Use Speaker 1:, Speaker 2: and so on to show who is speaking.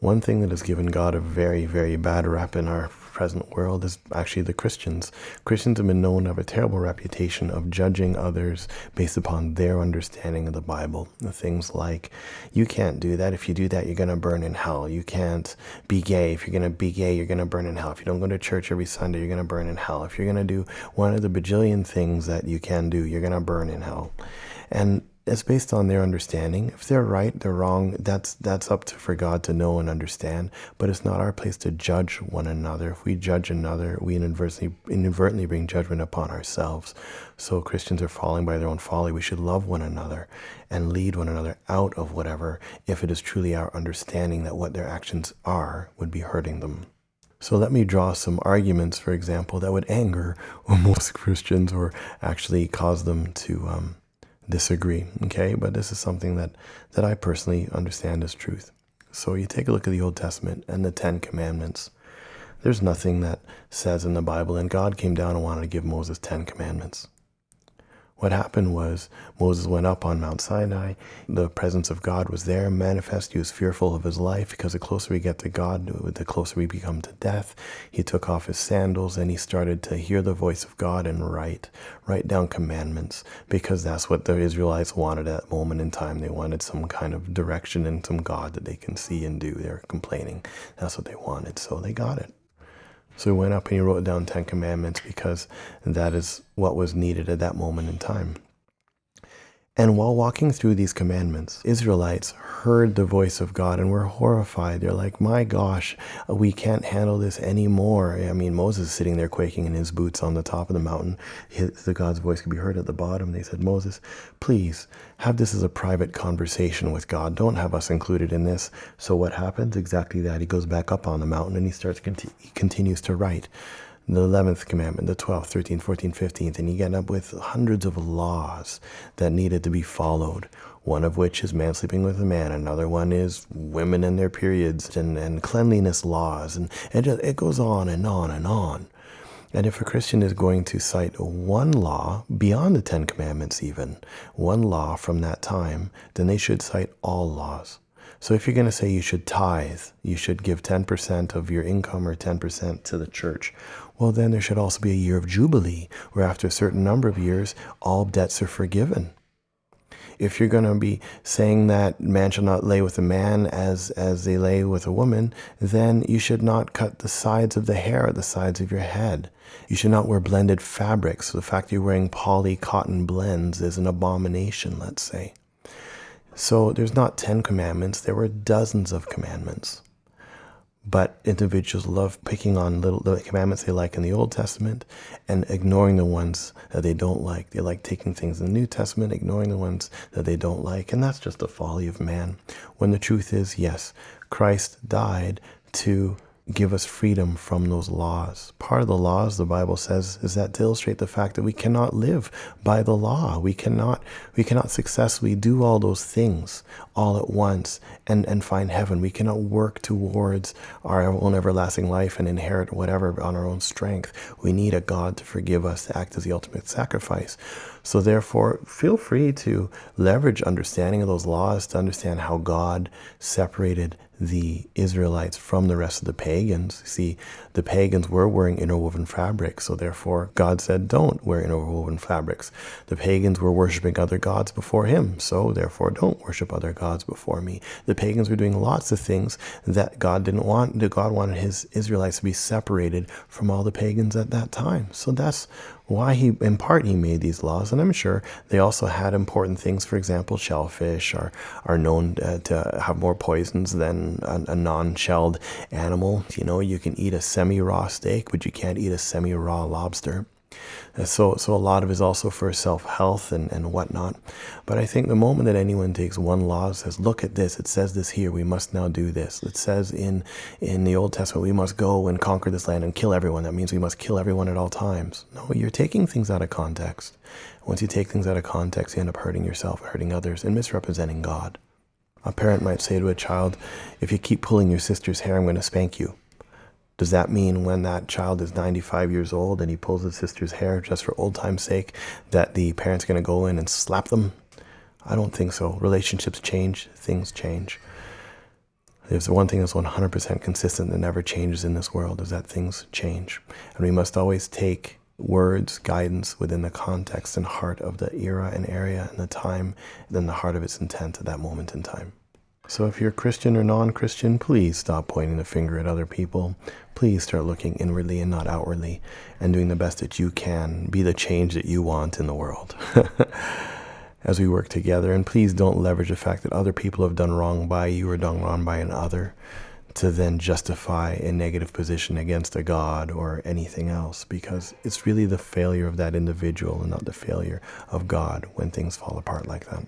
Speaker 1: One thing that has given God a very, very bad rap in our present world is actually the Christians. Christians have been known to have a terrible reputation of judging others based upon their understanding of the Bible. Things like, you can't do that. If you do that, you're going to burn in hell. You can't be gay. If you're going to be gay, you're going to burn in hell. If you don't go to church every Sunday, you're going to burn in hell. If you're going to do one of the bajillion things that you can do, you're going to burn in hell. And it's based on their understanding. If they're right, they're wrong, that's up for God to know and understand. But it's not our place to judge one another. If we judge another, we inadvertently bring judgment upon ourselves. So Christians are falling by their own folly. We should love one another and lead one another out of whatever, if it is truly our understanding that what their actions are would be hurting them. So let me draw some arguments, for example, that would anger most Christians or actually cause them to disagree. Okay, but this is something that I personally understand as truth. So you take a look at the Old Testament and the 10 Commandments. There's nothing that says in the Bible, and God came down and wanted to give Moses 10 commandments. What happened was Moses went up on Mount Sinai. The presence of God was there, manifest. He was fearful of his life because the closer we get to God, the closer we become to death. He took off his sandals and he started to hear the voice of God and write down commandments, because that's what the Israelites wanted at that moment in time. They wanted some kind of direction and some God that they can see and do. They're complaining. That's what they wanted. So they got it. So he went up and he wrote down 10 commandments because that is what was needed at that moment in time. And while walking through these commandments, Israelites heard the voice of God and were horrified. They're like, my gosh, we can't handle this anymore. I mean, Moses is sitting there quaking in his boots on the top of the mountain. God's voice could be heard at the bottom. They said, Moses, please have this as a private conversation with God. Don't have us included in this. So what happens? Exactly that. He goes back up on the mountain and he continues to write. The 11th commandment, the 12th, 13th, 14th, 15th, and you get up with hundreds of laws that needed to be followed. One of which is man sleeping with a man. Another one is women and their periods and cleanliness laws. And it goes on and on and on. And if a Christian is going to cite one law, beyond the 10 commandments even, one law from that time, then they should cite all laws. So if you're going to say you should tithe, you should give 10% of your income or 10% to the church, well, then there should also be a year of Jubilee, where after a certain number of years, all debts are forgiven. If you're going to be saying that man shall not lay with a man as they lay with a woman, then you should not cut the sides of the hair at the sides of your head. You should not wear blended fabrics. The fact that you're wearing poly cotton blends is an abomination, let's say. So there's not 10 commandments. There were dozens of commandments. But individuals love picking on the commandments they like in the Old Testament and ignoring the ones that they don't like. They like taking things in the New Testament, ignoring the ones that they don't like. And that's just the folly of man. When the truth is, yes, Christ died to give us freedom from those laws. Part of the laws, the Bible says, is that to illustrate the fact that we cannot live by the law. We cannot successfully do all those things all at once and find heaven. We cannot work towards our own everlasting life and inherit whatever on our own strength. We need a God to forgive us, to act as the ultimate sacrifice. So therefore, feel free to leverage understanding of those laws to understand how God separated the Israelites from the rest of the pagans. See, the pagans were wearing interwoven fabrics, so therefore God said, don't wear interwoven fabrics. The pagans were worshiping other gods before him, so therefore don't worship other gods before me. The pagans were doing lots of things that God didn't want. That God wanted his Israelites to be separated from all the pagans at that time. So that's why he made these laws. And I'm sure they also had important things. For example, shellfish are known to have more poisons than a non-shelled animal. You know, you can eat a semi-raw steak, but you can't eat a semi-raw lobster. So a lot of it is also for self-health and whatnot. But I think the moment that anyone takes one law and says, look at this, it says this here, we must now do this. It says in the Old Testament, we must go and conquer this land and kill everyone. That means we must kill everyone at all times. No, you're taking things out of context. Once you take things out of context, you end up hurting yourself, hurting others, and misrepresenting God. A parent might say to a child, if you keep pulling your sister's hair, I'm going to spank you. Does that mean when that child is 95 years old and he pulls his sister's hair just for old time's sake, that the parent's going to go in and slap them? I don't think so. Relationships change, things change. There's one thing that's 100% consistent that never changes in this world, is that things change. And we must always take words, guidance within the context and heart of the era and area and the time, and then the heart of its intent at that moment in time. So if you're Christian or non-Christian, please stop pointing the finger at other people. Please start looking inwardly and not outwardly, and doing the best that you can. Be the change that you want in the world as we work together. And please don't leverage the fact that other people have done wrong by you or done wrong by another to then justify a negative position against a God or anything else, because it's really the failure of that individual and not the failure of God when things fall apart like that.